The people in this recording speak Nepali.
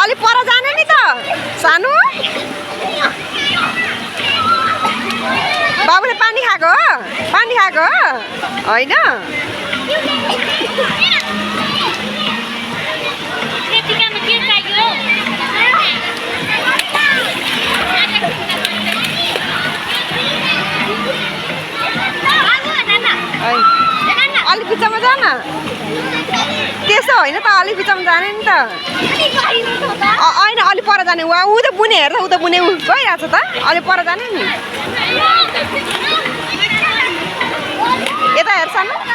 अलिक पर जाने नि त सानो बाबुले पानी खाएको हो होइन अलिक बिचमा जान त्यसो होइन त अलिक बिचमा जाने नि त होइन अलिक पर जाने ऊ त बुने हेर्छ ऊ त बुने गइरहेको छ त अलिक पर जाने नि यता हेर्छ न